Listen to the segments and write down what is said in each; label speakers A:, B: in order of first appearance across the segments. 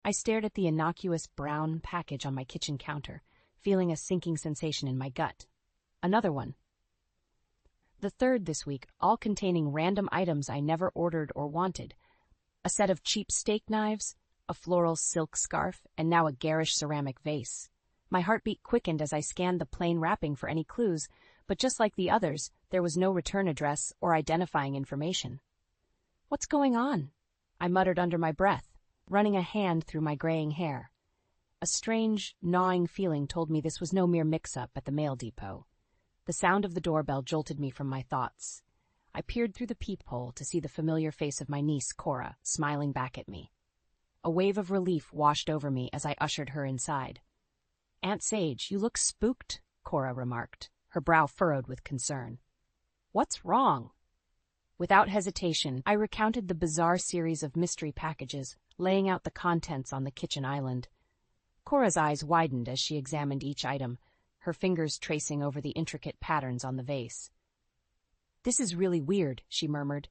A: I stared at the innocuous brown package on my kitchen counter, feeling a sinking sensation in my gut. Another one. The third this week, all containing random items I never ordered or wanted. A set of cheap steak knives, a floral silk scarf, and now a garish ceramic vase. My heartbeat quickened as I scanned the plain wrapping for any clues, but just like the others, there was no return address or identifying information. "What's going on?" I muttered under my breath, running a hand through my graying hair. A strange, gnawing feeling told me this was no mere mix-up at the mail depot. The sound of the doorbell jolted me from my thoughts. I peered through the peephole to see the familiar face of my niece, Cora, smiling back at me. A wave of relief washed over me as I ushered her inside. "Aunt Sage, you look spooked," Cora remarked, her brow furrowed with concern. "What's wrong?" Without hesitation, I recounted the bizarre series of mystery packages, laying out the contents on the kitchen island. Cora's eyes widened as she examined each item, her fingers tracing over the intricate patterns on the vase. "This is really weird," she murmured.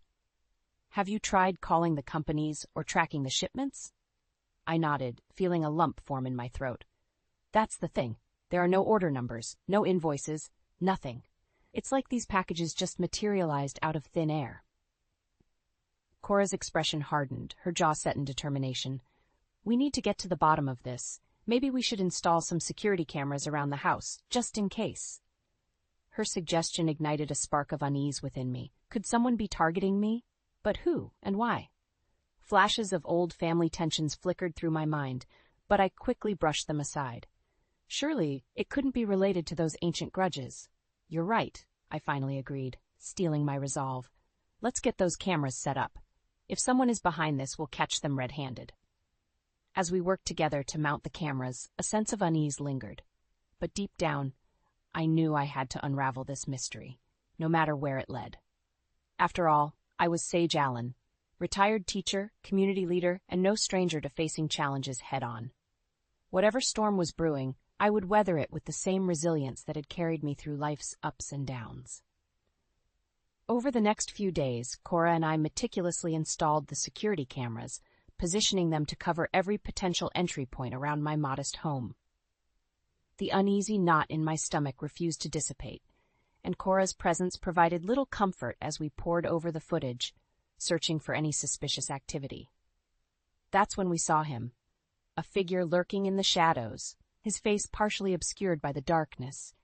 A: "Have you tried calling the companies or tracking the shipments?" I nodded, feeling a lump form in my throat. "That's the thing. There are no order numbers, no invoices, nothing. It's like these packages just materialized out of thin air." Cora's expression hardened, her jaw set in determination. "We need to get to the bottom of this. Maybe we should install some security cameras around the house, just in case." Her suggestion ignited a spark of unease within me. Could someone be targeting me? But who and why? Flashes of old family tensions flickered through my mind, but I quickly brushed them aside. Surely it couldn't be related to those ancient grudges. "You're right," I finally agreed, steeling my resolve. "Let's get those cameras set up. If someone is behind this, we'll catch them red-handed." As we worked together to mount the cameras, a sense of unease lingered. But deep down, I knew I had to unravel this mystery, no matter where it led. After all, I was Sage Allen, retired teacher, community leader, and no stranger to facing challenges head-on. Whatever storm was brewing, I would weather it with the same resilience that had carried me through life's ups and downs. Over the next few days, Cora and I meticulously installed the security cameras, positioning them to cover every potential entry point around my modest home. The uneasy knot in my stomach refused to dissipate, and Cora's presence provided little comfort as we pored over the footage, searching for any suspicious activity. That's when we saw him, a figure lurking in the shadows, his face partially obscured by the darkness.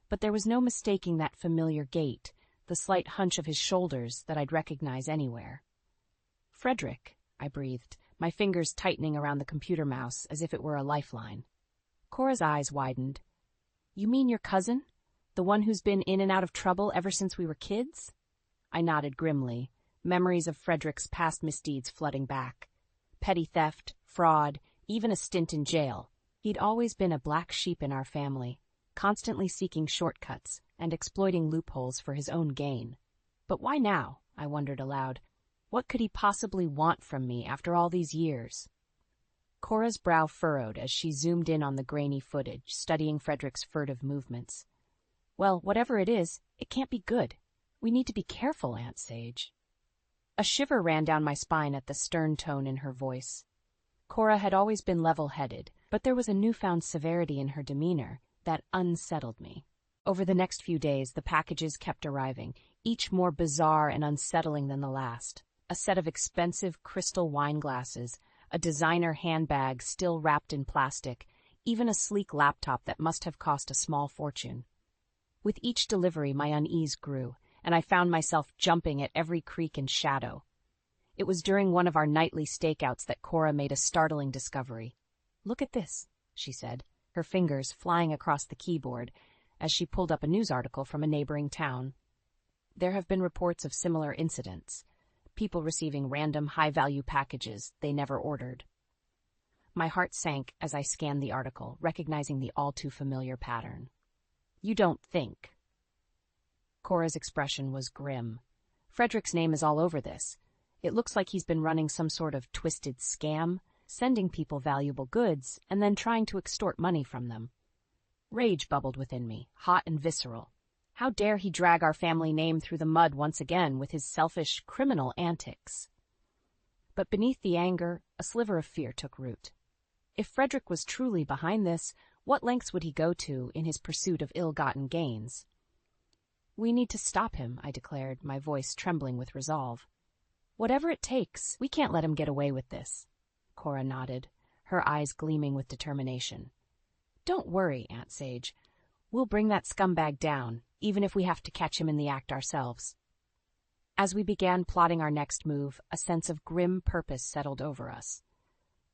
A: But there was no mistaking that familiar gait, the slight hunch of his shoulders that I'd recognize anywhere. "Frederick," I breathed, my fingers tightening around the computer mouse as if it were a lifeline. Cora's eyes widened. "You mean your cousin? The one who's been in and out of trouble ever since we were kids?" I nodded grimly, memories of Frederick's past misdeeds flooding back. Petty theft, fraud, even a stint in jail. He'd always been a black sheep in our family, constantly seeking shortcuts and exploiting loopholes for his own gain. But why now? I wondered aloud. What could he possibly want from me after all these years? Cora's brow furrowed as she zoomed in on the grainy footage, studying Frederick's furtive movements. "Well, whatever it is, it can't be good. We need to be careful, Aunt Sage." A shiver ran down my spine at the stern tone in her voice. Cora had always been level-headed, but there was a newfound severity in her demeanor that unsettled me. Over the next few days, the packages kept arriving, each more bizarre and unsettling than the last. A set of expensive crystal wine glasses, a designer handbag still wrapped in plastic, even a sleek laptop that must have cost a small fortune. With each delivery, my unease grew, and I found myself jumping at every creak and shadow. It was during one of our nightly stakeouts that Cora made a startling discovery. "Look at this," she said, her fingers flying across the keyboard as she pulled up a news article from a neighboring town. There have been reports of similar incidents, people receiving random high-value packages they never ordered. My heart sank as I scanned the article, recognizing the all-too-familiar pattern. "You don't think?" Cora's expression was grim. "Frederick's name is all over this. It looks like he's been running some sort of twisted scam, sending people valuable goods, and then trying to extort money from them." Rage bubbled within me, hot and visceral. How dare he drag our family name through the mud once again with his selfish, criminal antics? But beneath the anger, a sliver of fear took root. If Frederick was truly behind this, what lengths would he go to in his pursuit of ill-gotten gains? "We need to stop him," I declared, my voice trembling with resolve. "Whatever it takes, we can't let him get away with this." Cora nodded, her eyes gleaming with determination. "Don't worry, Aunt Sage. We'll bring that scumbag down, even if we have to catch him in the act ourselves." As we began plotting our next move, a sense of grim purpose settled over us.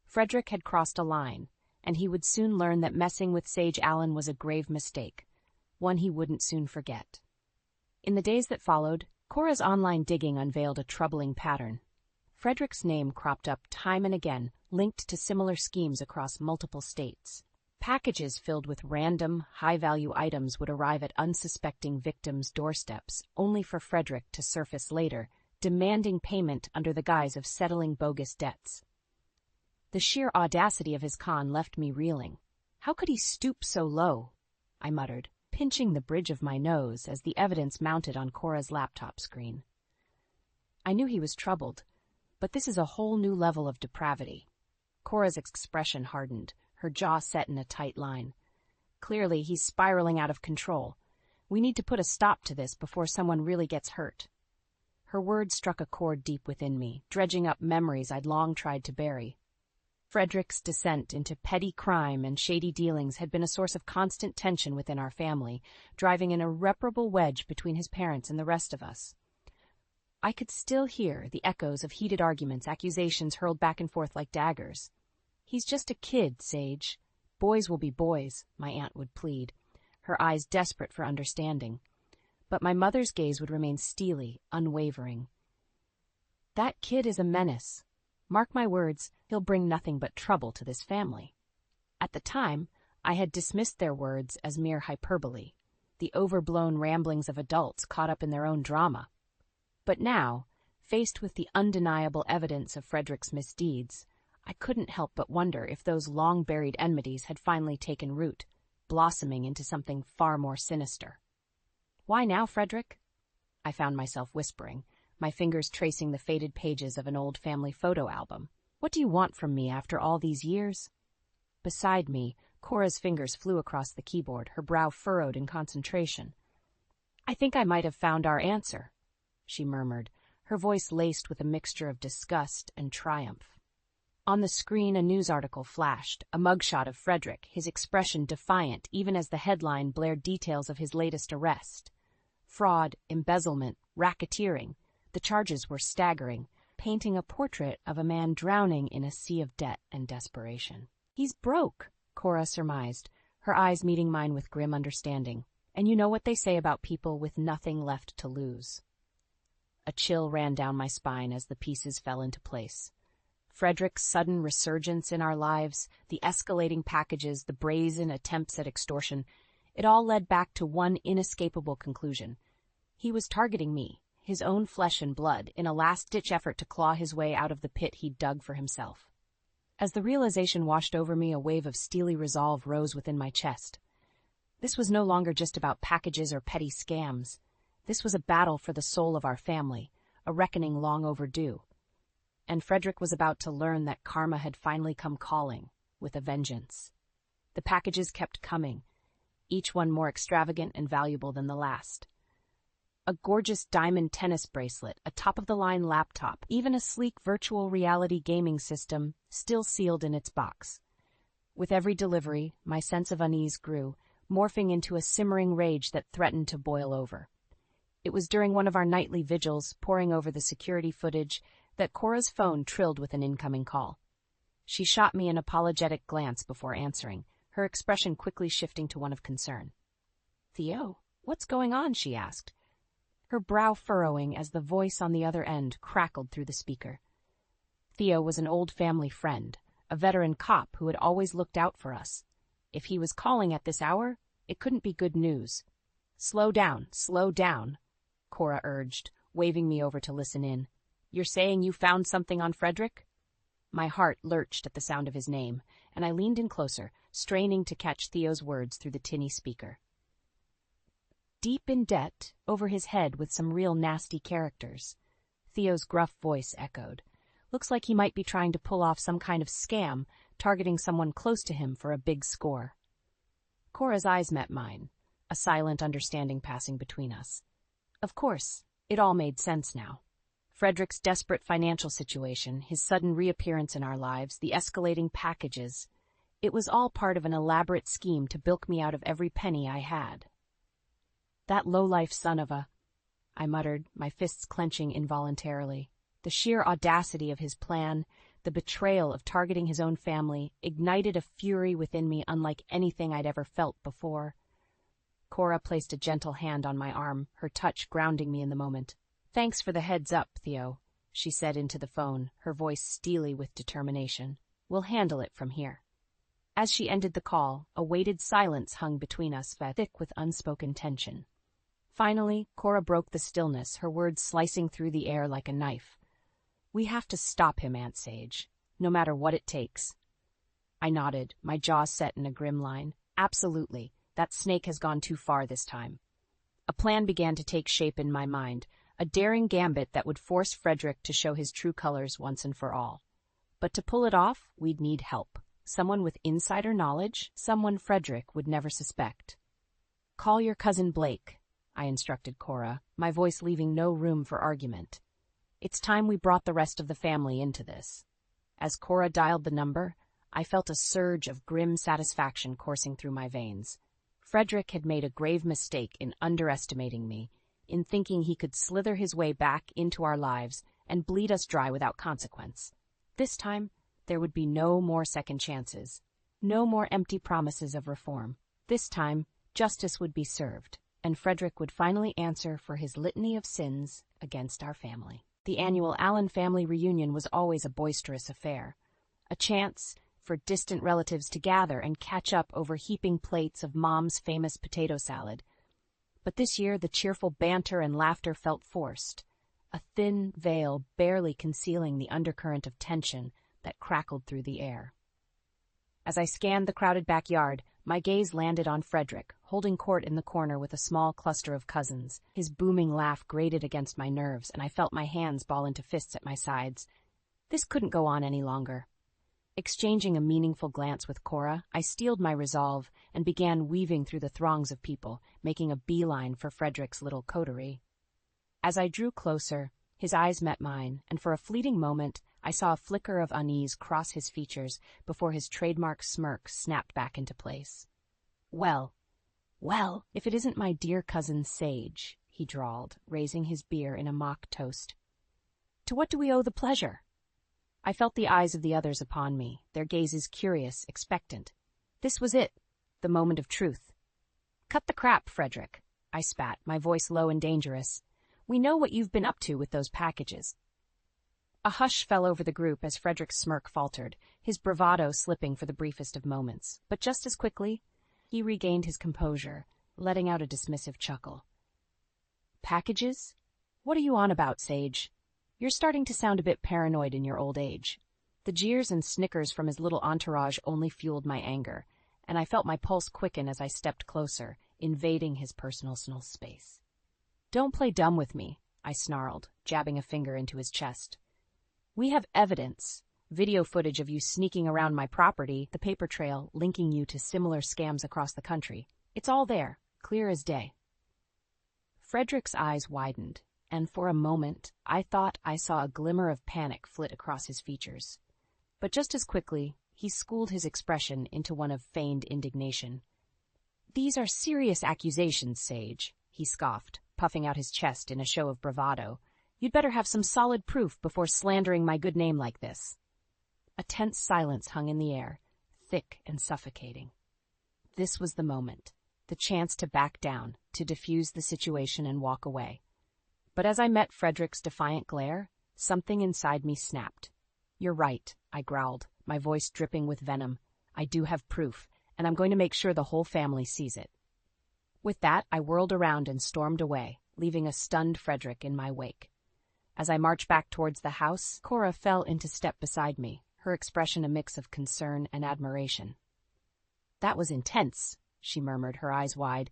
A: Frederick had crossed a line, and he would soon learn that messing with Sage Allen was a grave mistake, one he wouldn't soon forget. In the days that followed, Cora's online digging unveiled a troubling pattern. Frederick's name cropped up time and again, linked to similar schemes across multiple states. Packages filled with random, high-value items would arrive at unsuspecting victims' doorsteps, only for Frederick to surface later, demanding payment under the guise of settling bogus debts. The sheer audacity of his con left me reeling. How could he stoop so low? I muttered, pinching the bridge of my nose as the evidence mounted on Cora's laptop screen. I knew he was troubled, but this is a whole new level of depravity. Cora's expression hardened, her jaw set in a tight line. Clearly, he's spiraling out of control. We need to put a stop to this before someone really gets hurt. Her words struck a chord deep within me, dredging up memories I'd long tried to bury. Frederick's descent into petty crime and shady dealings had been a source of constant tension within our family, driving an irreparable wedge between his parents and the rest of us. I could still hear the echoes of heated arguments, accusations hurled back and forth like daggers. "He's just a kid, Sage. Boys will be boys," my aunt would plead, her eyes desperate for understanding. But my mother's gaze would remain steely, unwavering. "That kid is a menace. Mark my words, he'll bring nothing but trouble to this family." At the time, I had dismissed their words as mere hyperbole, the overblown ramblings of adults caught up in their own drama. But now, faced with the undeniable evidence of Frederick's misdeeds, I couldn't help but wonder if those long-buried enmities had finally taken root, blossoming into something far more sinister. "Why now, Frederick?" I found myself whispering, my fingers tracing the faded pages of an old family photo album. "What do you want from me after all these years?" Beside me, Cora's fingers flew across the keyboard, her brow furrowed in concentration. "I think I might have found our answer," she murmured, her voice laced with a mixture of disgust and triumph. On the screen, a news article flashed, a mugshot of Frederick, his expression defiant even as the headline blared details of his latest arrest. Fraud, embezzlement, racketeering. The charges were staggering, painting a portrait of a man drowning in a sea of debt and desperation. "He's broke," Cora surmised, her eyes meeting mine with grim understanding. "And you know what they say about people with nothing left to lose." A chill ran down my spine as the pieces fell into place. Frederick's sudden resurgence in our lives, the escalating packages, the brazen attempts at extortion, it all led back to one inescapable conclusion. He was targeting me, his own flesh and blood, in a last-ditch effort to claw his way out of the pit he'd dug for himself. As the realization washed over me, a wave of steely resolve rose within my chest. This was no longer just about packages or petty scams. This was a battle for the soul of our family, a reckoning long overdue. And Frederick was about to learn that karma had finally come calling, with a vengeance. The packages kept coming, each one more extravagant and valuable than the last. A gorgeous diamond tennis bracelet, a top-of-the-line laptop, even a sleek virtual reality gaming system, still sealed in its box. With every delivery, my sense of unease grew, morphing into a simmering rage that threatened to boil over. It was during one of our nightly vigils, poring over the security footage, that Cora's phone trilled with an incoming call. She shot me an apologetic glance before answering, her expression quickly shifting to one of concern. "Theo, what's going on?" she asked, her brow furrowing as the voice on the other end crackled through the speaker. Theo was an old family friend, a veteran cop who had always looked out for us. If he was calling at this hour, it couldn't be good news. Slow down," Cora urged, waving me over to listen in. "You're saying you found something on Frederick?" My heart lurched at the sound of his name, and I leaned in closer, straining to catch Theo's words through the tinny speaker. "Deep in debt, over his head with some real nasty characters," Theo's gruff voice echoed. "Looks like he might be trying to pull off some kind of scam, targeting someone close to him for a big score. Cora's eyes met mine, a silent understanding passing between us. Of course, it all made sense now. Frederick's desperate financial situation, his sudden reappearance in our lives, the escalating packages. It was all part of an elaborate scheme to bilk me out of every penny I had. That low-life son of a... I muttered, my fists clenching involuntarily. The sheer audacity of his plan, the betrayal of targeting his own family, ignited a fury within me unlike anything I'd ever felt before. Cora placed a gentle hand on my arm, her touch grounding me in the moment. "Thanks for the heads up, Theo," she said into the phone, her voice steely with determination. "We'll handle it from here." As she ended the call, a weighted silence hung between us, thick with unspoken tension. Finally, Cora broke the stillness, her words slicing through the air like a knife. "We have to stop him, Aunt Sage, no matter what it takes." I nodded, my jaw set in a grim line. "Absolutely. That snake has gone too far this time." A plan began to take shape in my mind, a daring gambit that would force Frederick to show his true colors once and for all. But to pull it off, we'd need help. Someone with insider knowledge, someone Frederick would never suspect. "Call your cousin Blake," I instructed Cora, my voice leaving no room for argument. It's time we brought the rest of the family into this. As Cora dialed the number, I felt a surge of grim satisfaction coursing through my veins. Frederick had made a grave mistake in underestimating me, in thinking he could slither his way back into our lives and bleed us dry without consequence. This time, there would be no more second chances, no more empty promises of reform. This time, justice would be served, and Frederick would finally answer for his litany of sins against our family. The annual Allen family reunion was always a boisterous affair, a chance for distant relatives to gather and catch up over heaping plates of Mom's famous potato salad. But this year the cheerful banter and laughter felt forced, a thin veil barely concealing the undercurrent of tension that crackled through the air. As I scanned the crowded backyard, my gaze landed on Frederick, holding court in the corner with a small cluster of cousins. His booming laugh grated against my nerves, and I felt my hands ball into fists at my sides. This couldn't go on any longer. Exchanging a meaningful glance with Cora, I steeled my resolve and began weaving through the throngs of people, making a beeline for Frederick's little coterie. As I drew closer, his eyes met mine, and for a fleeting moment, I saw a flicker of unease cross his features before his trademark smirk snapped back into place. Well, if it isn't my dear cousin Sage," he drawled, raising his beer in a mock toast. "To what do we owe the pleasure?" I felt the eyes of the others upon me, their gazes curious, expectant. This was it, the moment of truth. "Cut the crap, Frederick," I spat, my voice low and dangerous. "We know what you've been up to with those packages." A hush fell over the group as Frederick's smirk faltered, his bravado slipping for the briefest of moments. But just as quickly, he regained his composure, letting out a dismissive chuckle. "Packages? What are you on about, Sage? You're starting to sound a bit paranoid in your old age." The jeers and snickers from his little entourage only fueled my anger, and I felt my pulse quicken as I stepped closer, invading his personal space. "Don't play dumb with me," I snarled, jabbing a finger into his chest. "We have evidence, video footage of you sneaking around my property, the paper trail linking you to similar scams across the country. It's all there, clear as day." Frederick's eyes widened, and for a moment I thought I saw a glimmer of panic flit across his features. But just as quickly, he schooled his expression into one of feigned indignation. "These are serious accusations, Sage," he scoffed, puffing out his chest in a show of bravado. "You'd better have some solid proof before slandering my good name like this." A tense silence hung in the air, thick and suffocating. This was the moment, the chance to back down, to defuse the situation and walk away. But as I met Frederick's defiant glare, something inside me snapped. "You're right," I growled, my voice dripping with venom. "I do have proof, and I'm going to make sure the whole family sees it." With that, I whirled around and stormed away, leaving a stunned Frederick in my wake. As I marched back towards the house, Cora fell into step beside me, her expression a mix of concern and admiration. "That was intense," she murmured, her eyes wide.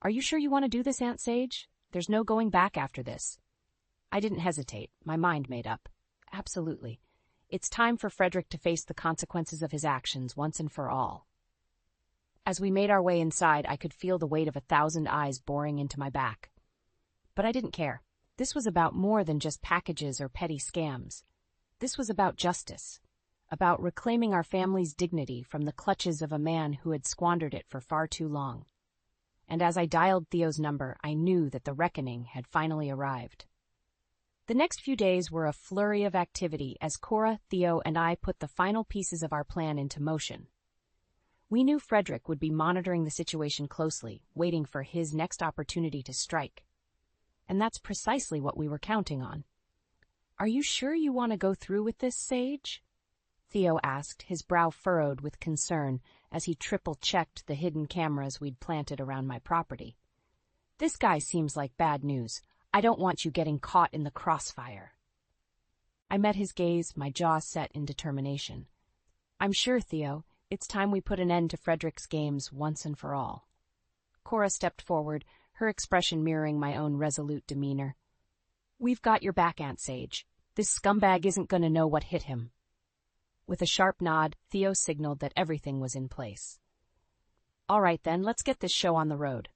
A: "Are you sure you want to do this, Aunt Sage? There's no going back after this." I didn't hesitate, my mind made up. Absolutely. It's time for Frederick to face the consequences of his actions once and for all. As we made our way inside, I could feel the weight of 1,000 eyes boring into my back. But I didn't care. This was about more than just packages or petty scams. This was about justice, about reclaiming our family's dignity from the clutches of a man who had squandered it for far too long. And as I dialed Theo's number, I knew that the reckoning had finally arrived. The next few days were a flurry of activity as Cora, Theo, and I put the final pieces of our plan into motion. We knew Frederick would be monitoring the situation closely, waiting for his next opportunity to strike. And that's precisely what we were counting on. "Are you sure you want to go through with this, Sage?" Theo asked, his brow furrowed with concern as he triple-checked the hidden cameras we'd planted around my property. "This guy seems like bad news. I don't want you getting caught in the crossfire." I met his gaze, my jaw set in determination. "I'm sure, Theo. It's time we put an end to Frederick's games once and for all." Cora stepped forward, her expression mirroring my own resolute demeanor. "We've got your back, Aunt Sage. This scumbag isn't going to know what hit him." With a sharp nod, Theo signaled that everything was in place. "All right then, let's get this show on the road."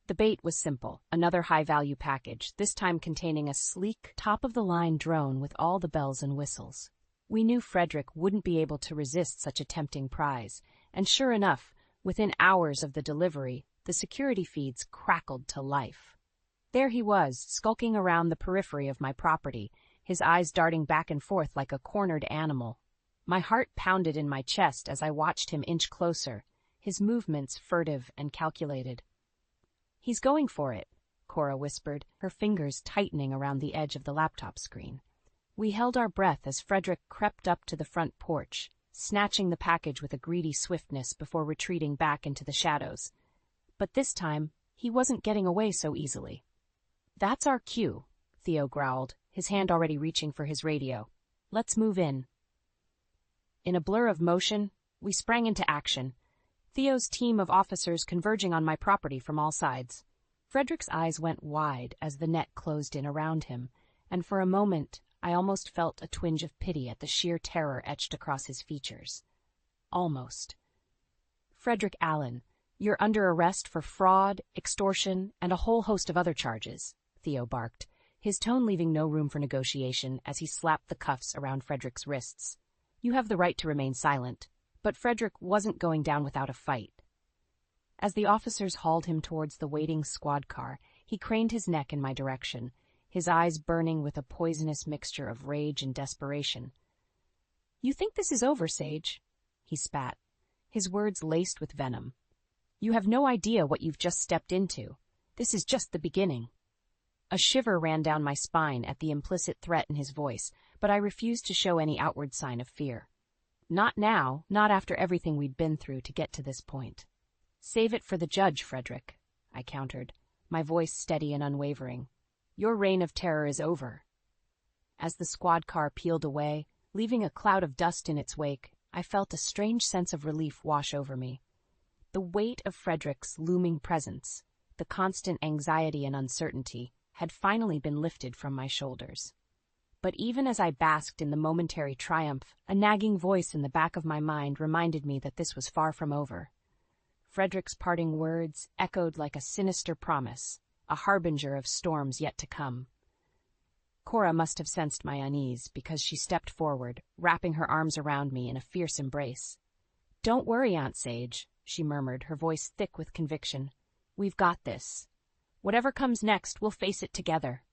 A: The bait was simple, another high-value package, this time containing a sleek, top-of-the-line drone with all the bells and whistles. We knew Frederick wouldn't be able to resist such a tempting prize, and sure enough, within hours of the delivery, the security feeds crackled to life. There he was, skulking around the periphery of my property, his eyes darting back and forth like a cornered animal. My heart pounded in my chest as I watched him inch closer, his movements furtive and calculated. "He's going for it," Cora whispered, her fingers tightening around the edge of the laptop screen. We held our breath as Frederick crept up to the front porch, snatching the package with a greedy swiftness before retreating back into the shadows. But this time, he wasn't getting away so easily. "That's our cue," Theo growled, his hand already reaching for his radio. "Let's move in." In a blur of motion, we sprang into action, Theo's team of officers converging on my property from all sides. Frederick's eyes went wide as the net closed in around him, and for a moment I almost felt a twinge of pity at the sheer terror etched across his features. Almost. "Frederick Allen, you're under arrest for fraud, extortion, and a whole host of other charges," Theo barked, his tone leaving no room for negotiation as he slapped the cuffs around Frederick's wrists. "You have the right to remain silent." But Frederick wasn't going down without a fight. As the officers hauled him towards the waiting squad car, he craned his neck in my direction, his eyes burning with a poisonous mixture of rage and desperation. "You think this is over, Sage?" he spat, his words laced with venom. "You have no idea what you've just stepped into. This is just the beginning." A shiver ran down my spine at the implicit threat in his voice, but I refused to show any outward sign of fear. "Not now, not after everything we'd been through to get to this point." "Save it for the judge, Frederick," I countered, my voice steady and unwavering. "Your reign of terror is over." As the squad car peeled away, leaving a cloud of dust in its wake, I felt a strange sense of relief wash over me. The weight of Frederick's looming presence, the constant anxiety and uncertainty, had finally been lifted from my shoulders. But even as I basked in the momentary triumph, a nagging voice in the back of my mind reminded me that this was far from over. Frederick's parting words echoed like a sinister promise, a harbinger of storms yet to come. Cora must have sensed my unease because she stepped forward, wrapping her arms around me in a fierce embrace. "Don't worry, Aunt Sage," she murmured, her voice thick with conviction. "We've got this. Whatever comes next, we'll face it together."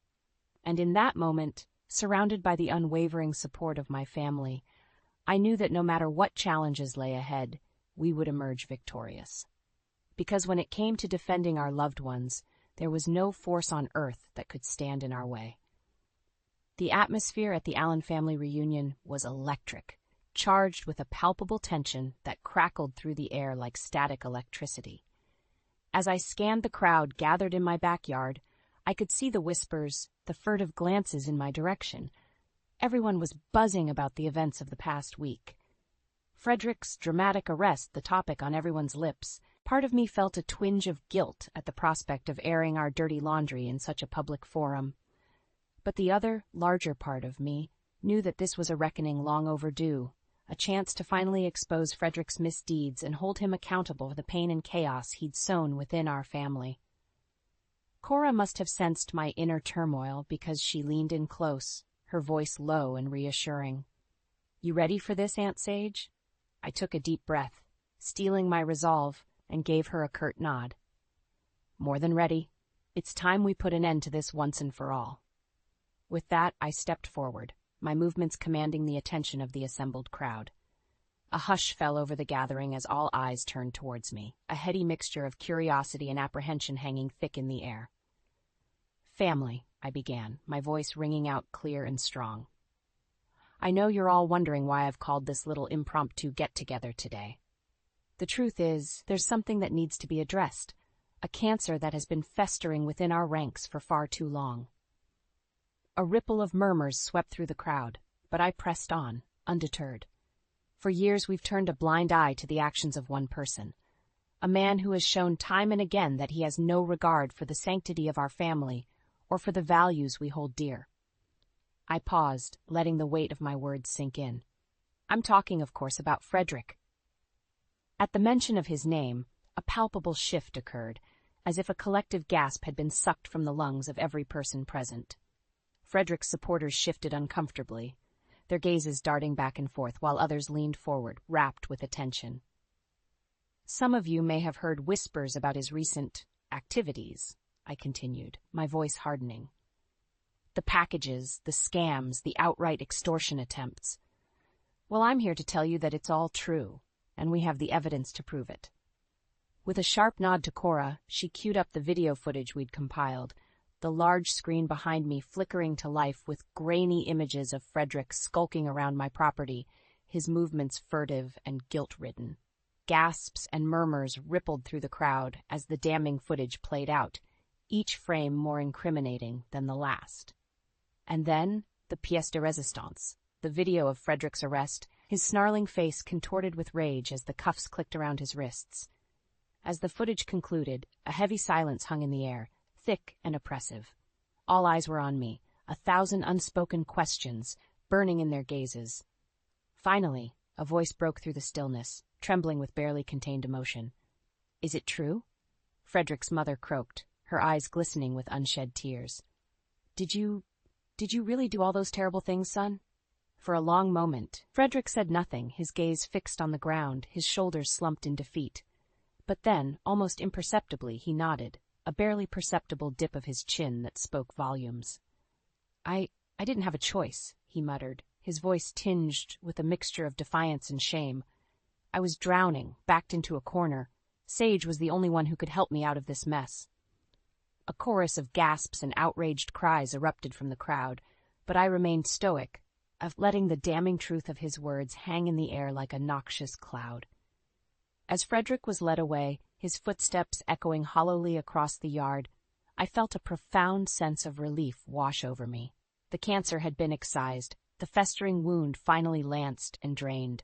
A: And in that moment, surrounded by the unwavering support of my family, I knew that no matter what challenges lay ahead, we would emerge victorious. Because when it came to defending our loved ones, there was no force on earth that could stand in our way. The atmosphere at the Allen family reunion was electric, charged with a palpable tension that crackled through the air like static electricity. As I scanned the crowd gathered in my backyard, I could see the whispers, the furtive glances in my direction. Everyone was buzzing about the events of the past week. Frederick's dramatic arrest, the topic on everyone's lips, part of me felt a twinge of guilt at the prospect of airing our dirty laundry in such a public forum. But the other, larger part of me knew that this was a reckoning long overdue, a chance to finally expose Frederick's misdeeds and hold him accountable for the pain and chaos he'd sown within our family. Cora must have sensed my inner turmoil because she leaned in close, her voice low and reassuring. "You ready for this, Aunt Sage?" I took a deep breath, steeling my resolve, and gave her a curt nod. "More than ready. It's time we put an end to this once and for all." With that, I stepped forward, my movements commanding the attention of the assembled crowd. A hush fell over the gathering as all eyes turned towards me, a heady mixture of curiosity and apprehension hanging thick in the air. "Family," I began, my voice ringing out clear and strong. "I know you're all wondering why I've called this little impromptu get-together today. The truth is, there's something that needs to be addressed, a cancer that has been festering within our ranks for far too long." A ripple of murmurs swept through the crowd, but I pressed on, undeterred. For years we've turned a blind eye to the actions of one person, a man who has shown time and again that he has no regard for the sanctity of our family or for the values we hold dear. I paused, letting the weight of my words sink in. I'm talking, of course, about Frederick. At the mention of his name, a palpable shift occurred, as if a collective gasp had been sucked from the lungs of every person present. Frederick's supporters shifted uncomfortably, their gazes darting back and forth while others leaned forward, rapt with attention. "Some of you may have heard whispers about his recent activities," I continued, my voice hardening. "The packages, the scams, the outright extortion attempts. Well, I'm here to tell you that it's all true, and we have the evidence to prove it." With a sharp nod to Cora, she queued up the video footage we'd compiled, the large screen behind me flickering to life with grainy images of Frederick skulking around my property, his movements furtive and guilt-ridden. Gasps and murmurs rippled through the crowd as the damning footage played out, each frame more incriminating than the last. And then, the pièce de résistance, the video of Frederick's arrest, his snarling face contorted with rage as the cuffs clicked around his wrists. As the footage concluded, a heavy silence hung in the air, thick and oppressive. All eyes were on me, 1,000 unspoken questions burning in their gazes. Finally, a voice broke through the stillness, trembling with barely contained emotion. "Is it true?" Frederick's mother croaked, her eyes glistening with unshed tears. Did you really do all those terrible things, son?" For a long moment, Frederick said nothing, his gaze fixed on the ground, his shoulders slumped in defeat. But then, almost imperceptibly, he nodded, a barely perceptible dip of his chin that spoke volumes. I didn't have a choice," he muttered, his voice tinged with a mixture of defiance and shame. "I was drowning, backed into a corner. Sage was the only one who could help me out of this mess." A chorus of gasps and outraged cries erupted from the crowd, but I remained stoic, of letting the damning truth of his words hang in the air like a noxious cloud. As Frederick was led away, his footsteps echoing hollowly across the yard, I felt a profound sense of relief wash over me. The cancer had been excised, the festering wound finally lanced and drained.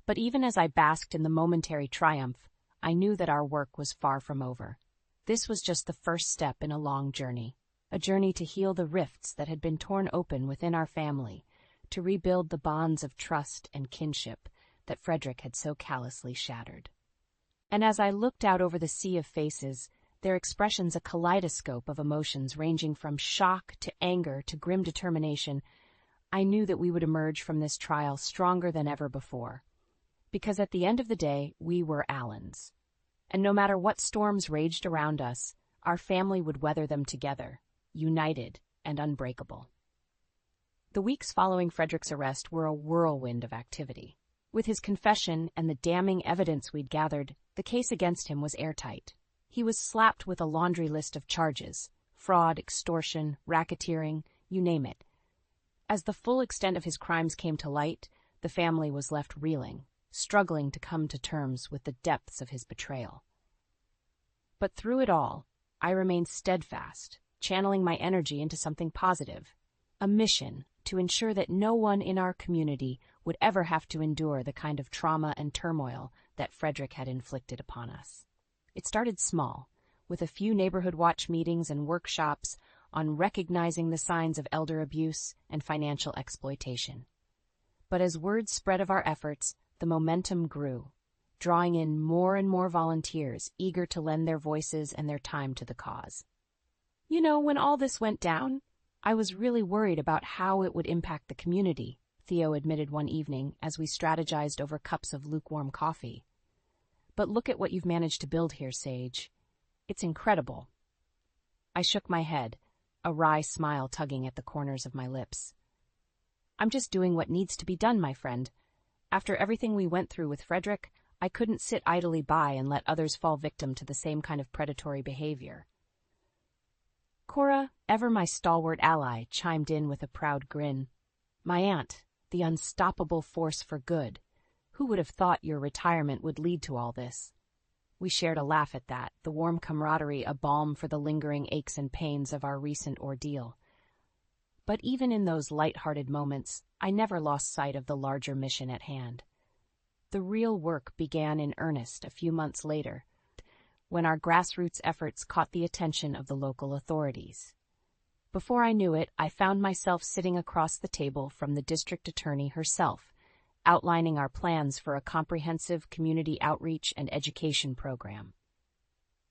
A: But even as I basked in the momentary triumph, I knew that our work was far from over. This was just the first step in a long journey, a journey to heal the rifts that had been torn open within our family, to rebuild the bonds of trust and kinship that Frederick had so callously shattered. And as I looked out over the sea of faces, their expressions a kaleidoscope of emotions ranging from shock to anger to grim determination, I knew that we would emerge from this trial stronger than ever before. Because at the end of the day, we were Allens. And no matter what storms raged around us, our family would weather them together, united and unbreakable. The weeks following Frederick's arrest were a whirlwind of activity. With his confession and the damning evidence we'd gathered, the case against him was airtight. He was slapped with a laundry list of charges: fraud, extortion, racketeering, you name it. As the full extent of his crimes came to light, the family was left reeling, struggling to come to terms with the depths of his betrayal. But through it all, I remained steadfast, channeling my energy into something positive, a mission to ensure that no one in our community would ever have to endure the kind of trauma and turmoil that Frederick had inflicted upon us. It started small, with a few neighborhood watch meetings and workshops, on recognizing the signs of elder abuse and financial exploitation. But as word spread of our efforts, the momentum grew, drawing in more and more volunteers eager to lend their voices and their time to the cause. You know, when all this went down, I was really worried about how it would impact the community, Theo admitted one evening as we strategized over cups of lukewarm coffee. But look at what you've managed to build here, Sage. It's incredible. I shook my head, a wry smile tugging at the corners of my lips. I'm just doing what needs to be done, my friend. After everything we went through with Frederick, I couldn't sit idly by and let others fall victim to the same kind of predatory behavior. Cora, ever my stalwart ally, chimed in with a proud grin. My aunt, the unstoppable force for good. Who would have thought your retirement would lead to all this? We shared a laugh at that, the warm camaraderie a balm for the lingering aches and pains of our recent ordeal. But even in those light-hearted moments, I never lost sight of the larger mission at hand. The real work began in earnest a few months later, when our grassroots efforts caught the attention of the local authorities. Before I knew it, I found myself sitting across the table from the district attorney herself, outlining our plans for a comprehensive community outreach and education program.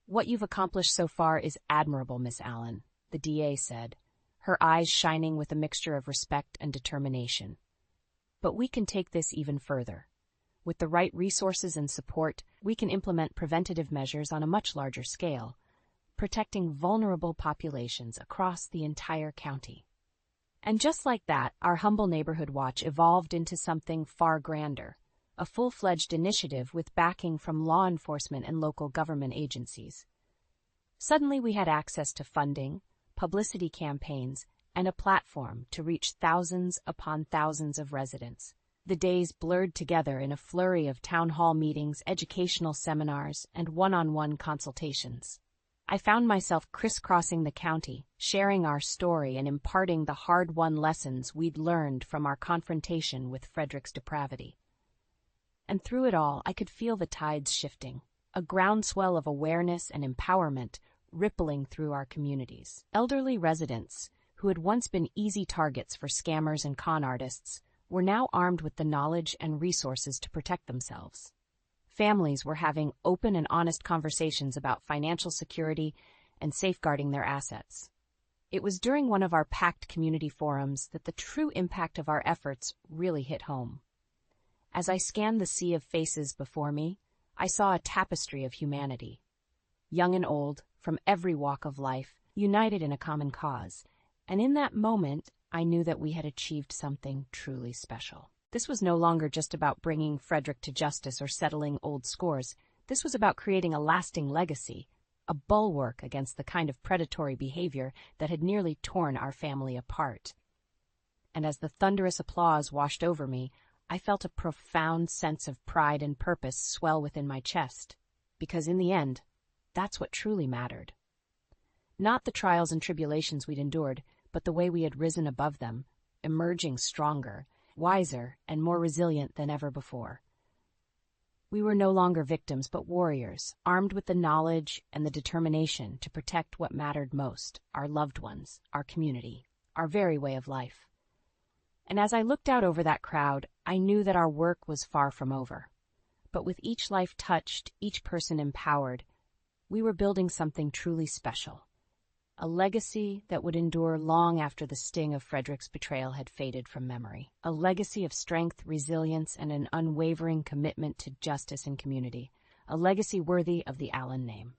A: What you've accomplished so far is admirable, Miss Allen, the DA said, her eyes shining with a mixture of respect and determination. But we can take this even further. With the right resources and support, we can implement preventative measures on a much larger scale, protecting vulnerable populations across the entire county. And just like that, our humble neighborhood watch evolved into something far grander, a full-fledged initiative with backing from law enforcement and local government agencies. Suddenly we had access to funding, publicity campaigns, and a platform to reach thousands upon thousands of residents. The days blurred together in a flurry of town hall meetings, educational seminars, and one-on-one consultations. I found myself crisscrossing the county, sharing our story and imparting the hard-won lessons we'd learned from our confrontation with Frederick's depravity. And through it all, I could feel the tides shifting, a groundswell of awareness and empowerment rippling through our communities. Elderly residents, who had once been easy targets for scammers and con artists, were now armed with the knowledge and resources to protect themselves. Families were having open and honest conversations about financial security and safeguarding their assets. It was during one of our packed community forums that the true impact of our efforts really hit home. As I scanned the sea of faces before me, I saw a tapestry of humanity. Young and old, from every walk of life, united in a common cause, and in that moment, I knew that we had achieved something truly special. This was no longer just about bringing Frederick to justice or settling old scores. This was about creating a lasting legacy, a bulwark against the kind of predatory behavior that had nearly torn our family apart. And as the thunderous applause washed over me, I felt a profound sense of pride and purpose swell within my chest, because in the end, that's what truly mattered. Not the trials and tribulations we'd endured, but the way we had risen above them, emerging stronger, wiser, and more resilient than ever before. We were no longer victims, but warriors, armed with the knowledge and the determination to protect what mattered most, our loved ones, our community, our very way of life. And as I looked out over that crowd, I knew that our work was far from over. But with each life touched, each person empowered, we were building something truly special. A legacy that would endure long after the sting of Frederick's betrayal had faded from memory. A legacy of strength, resilience, and an unwavering commitment to justice and community. A legacy worthy of the Allen name.